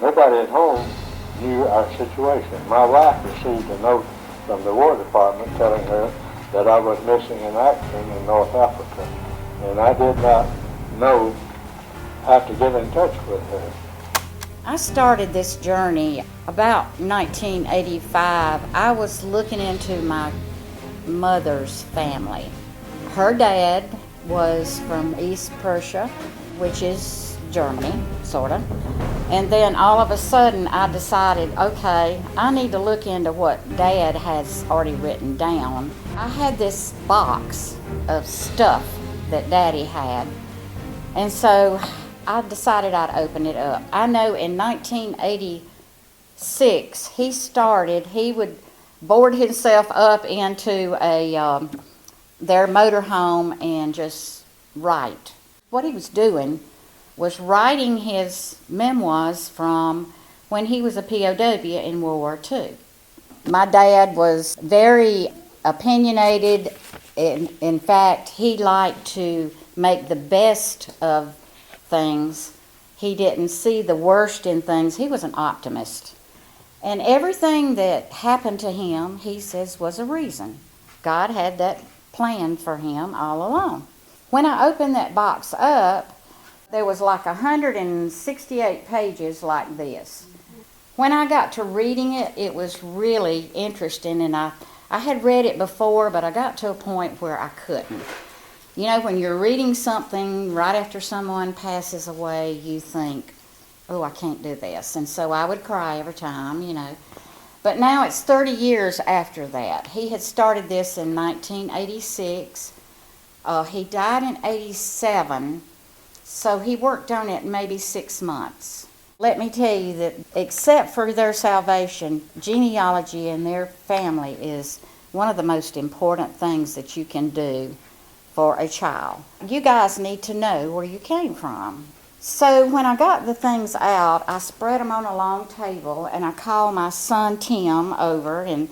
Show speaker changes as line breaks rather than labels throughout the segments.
Nobody at home knew our situation. My wife received a note from the War Department telling her that I was missing in action in North Africa, and I did not know how to get in touch with her.
I started this journey about 1985. I was looking into my mother's family. Her dad was from East Prussia, which is Germany, sort of. And then all of a sudden I decided, okay, I need to look into what Dad has already written down. I had this box of stuff that Daddy had, and so I decided I'd open it up. I know in 1986 he would board himself up into their motorhome and just write. What he was doing was writing his memoirs from when he was a POW in World War II. My dad was very opinionated. In fact, he liked to make the best of things. He didn't see the worst in things. He was an optimist. And everything that happened to him, he says, was a reason. God had that planned for him all along. When I opened that box up, there was like 168 pages like this. When I got to reading it, it was really interesting, and I had read it before, but I got to a point where I couldn't. You know, when you're reading something right after someone passes away, you think, oh, I can't do this. And so I would cry every time, you know. But now it's 30 years after that. He had started this in 1986. He died in 87, so he worked on it maybe 6 months. Let me tell you that except for their salvation, genealogy in their family is one of the most important things that you can do for a child. You guys need to know where you came from. So when I got the things out, I spread them on a long table, and I called my son Tim over, and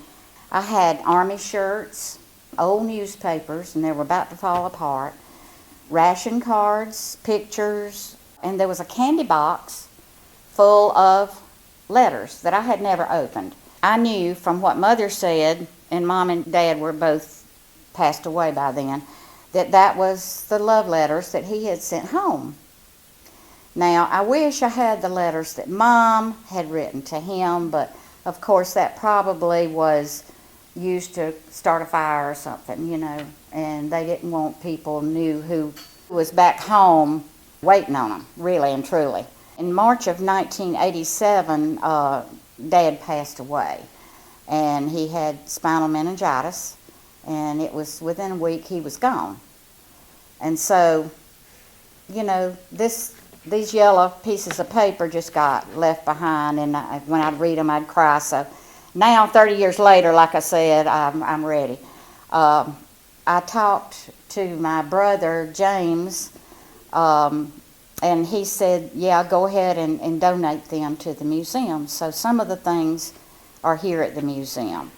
I had army shirts, old newspapers, and they were about to fall apart, ration cards, pictures, and there was a candy box full of letters that I had never opened. I knew from what Mother said, and Mom and Dad were both passed away by then, that was the love letters that he had sent home. Now, I wish I had the letters that Mom had written to him, but of course that probably was used to start a fire or something, you know, and they didn't want people knew who was back home waiting on them, really and truly. In March of 1987, Dad passed away, and he had spinal meningitis, and it was within a week he was gone. And so, you know, these yellow pieces of paper just got left behind, and when I'd read them, I'd cry. So now, 30 years later, like I said, I'm ready. I talked to my brother, James, and he said, yeah, go ahead and donate them to the museum. So some of the things are here at the museum.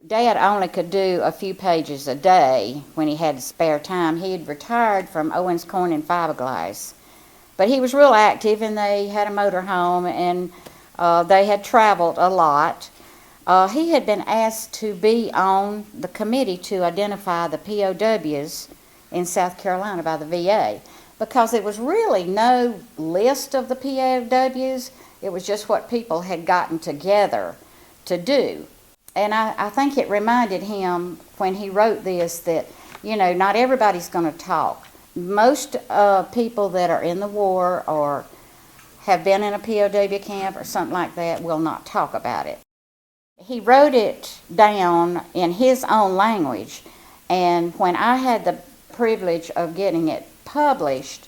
Dad only could do a few pages a day when he had spare time. He had retired from Owens Corning and Fiberglass. But he was real active, and they had a motorhome, and they had traveled a lot. He had been asked to be on the committee to identify the POWs in South Carolina by the VA, because there was really no list of the POWs. It was just what people had gotten together to do. And I think it reminded him when he wrote this that, you know, not everybody's going to talk. Most people that are in the war or have been in a POW camp or something like that will not talk about it. He wrote it down in his own language, and when I had the privilege of getting it published,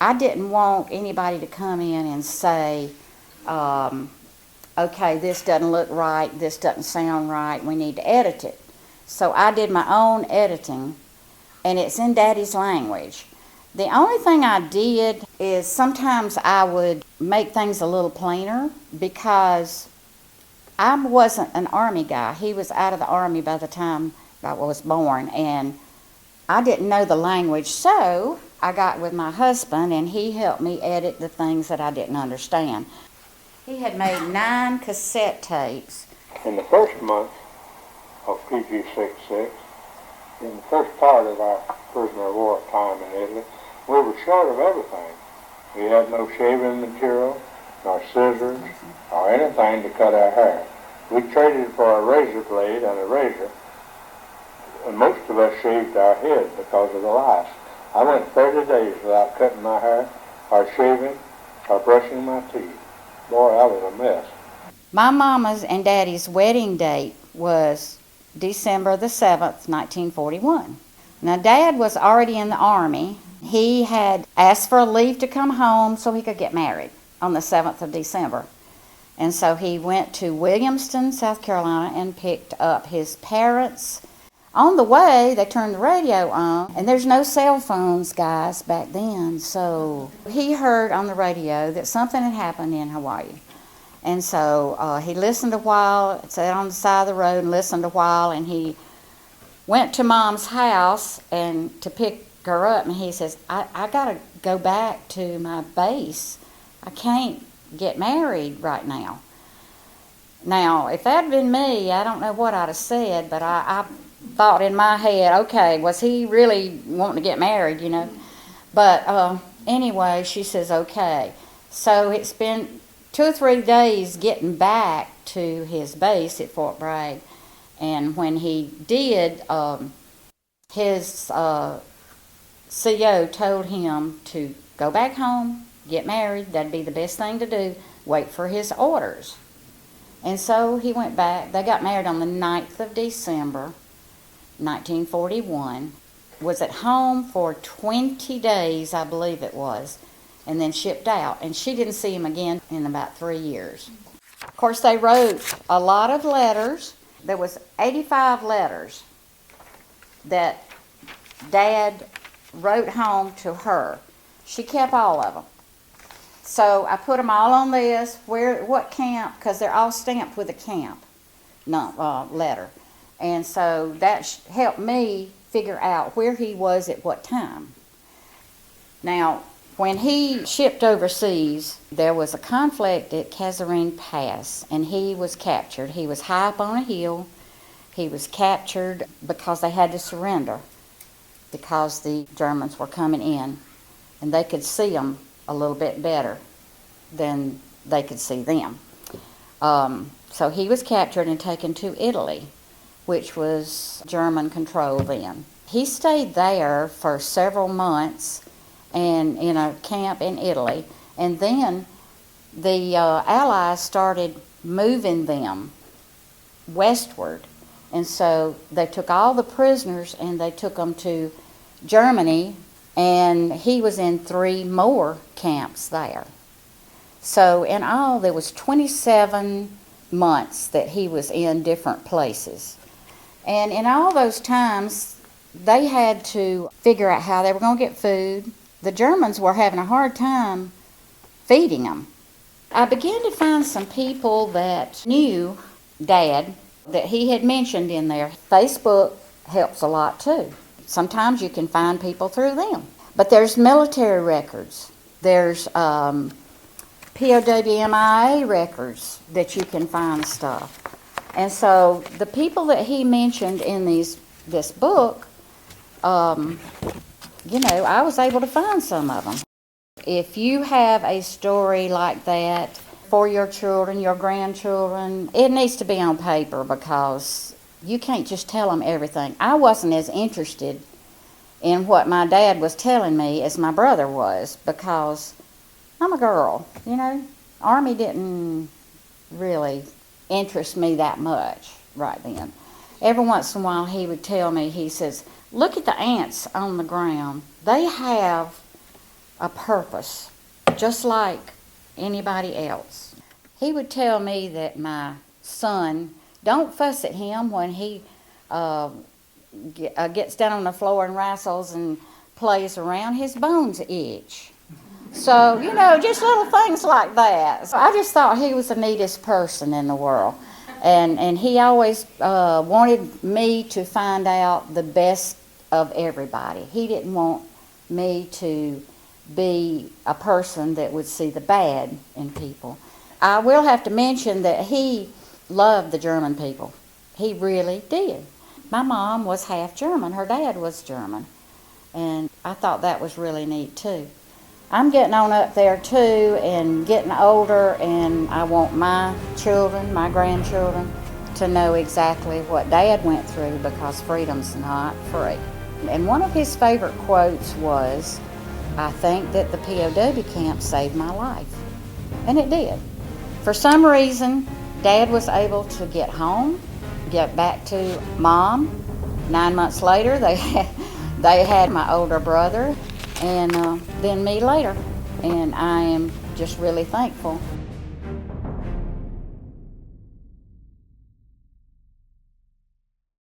I didn't want anybody to come in and say, okay, this doesn't look right, this doesn't sound right, we need to edit it. So I did my own editing, and it's in Daddy's language. The only thing I did is sometimes I would make things a little plainer, because I wasn't an Army guy. He was out of the Army by the time I was born, and I didn't know the language, so I got with my husband, and he helped me edit the things that I didn't understand. He had made 9 cassette tapes.
In the first month of PG 66, in the first part of our prisoner of war time in Italy, we were short of everything. We had no shaving material, nor scissors, or anything to cut our hair. We traded for a razor blade and a razor, and most of us shaved our head because of the lice. I went 30 days without cutting my hair, or shaving, or brushing my teeth. Boy, I was a mess.
My mama's and daddy's wedding date was December the 7th, 1941. Now, Dad was already in the Army. He had asked for a leave to come home so he could get married on the 7th of December. And so he went to Williamston, South Carolina, and picked up his parents. On the way, they turned the radio on, and there's no cell phones, guys, back then. So he heard on the radio that something had happened in Hawaii. And so he listened a while, sat on the side of the road and listened a while, and he went to Mom's house and to pick her up, and he says, I got to go back to my base. I can't get married right now. Now, if that had been me, I don't know what I'd have said, but I thought in my head, okay, was he really wanting to get married, you know? But anyway, she says, okay. So it's been 2 or 3 days getting back to his base at Fort Bragg. And when he did, his CO told him to go back home, get married. That'd be the best thing to do. Wait for his orders. And so he went back. They got married on the 9th of December, 1941. Was at home for 20 days, I believe it was, and then shipped out. And she didn't see him again in about 3 years. Of course, they wrote a lot of letters. There was 85 letters that Dad wrote home to her. She kept all of them. So I put them all on this, what camp, because they're all stamped with a camp letter. And so that helped me figure out where he was at what time. Now, when he shipped overseas, there was a conflict at Kasserine Pass, and he was captured. He was high up on a hill. He was captured because they had to surrender, because the Germans were coming in, and they could see them a little bit better than they could see them. So he was captured and taken to Italy, which was German control then. He stayed there for several months and in a camp in Italy, and then the Allies started moving them westward, and so they took all the prisoners and they took them to Germany, and he was in 3 more camps there. So in all, there was 27 months that he was in different places. And in all those times, they had to figure out how they were going to get food. The Germans were having a hard time feeding them. I began to find some people that knew Dad that he had mentioned in there. Facebook helps a lot too. Sometimes you can find people through them. But there's military records. There's POWMIA records that you can find stuff. And so the people that he mentioned in this book, I was able to find some of them. If you have a story like that for your children, your grandchildren, it needs to be on paper, because you can't just tell them everything. I wasn't as interested in what my dad was telling me as my brother was, because I'm a girl, Army didn't really interest me that much right then. Every once in a while he would tell me, he says, look at the ants on the ground. They have a purpose, just like anybody else. He would tell me that my son, don't fuss at him when he gets down on the floor and wrestles and plays around. His bones itch. So, just little things like that. So I just thought he was the neatest person in the world. And he always wanted me to find out the best of everybody. He didn't want me to be a person that would see the bad in people. I will have to mention that he loved the German people. He really did. My mom was half German. Her dad was German. And I thought that was really neat, too. I'm getting on up there, too, and getting older, and I want my children, my grandchildren, to know exactly what Dad went through, because freedom's not free. And one of his favorite quotes was, "I think that the POW camp saved my life." And it did. For some reason, Dad was able to get home, get back to Mom. 9 months later, they had my older brother, and then me later. And I am just really thankful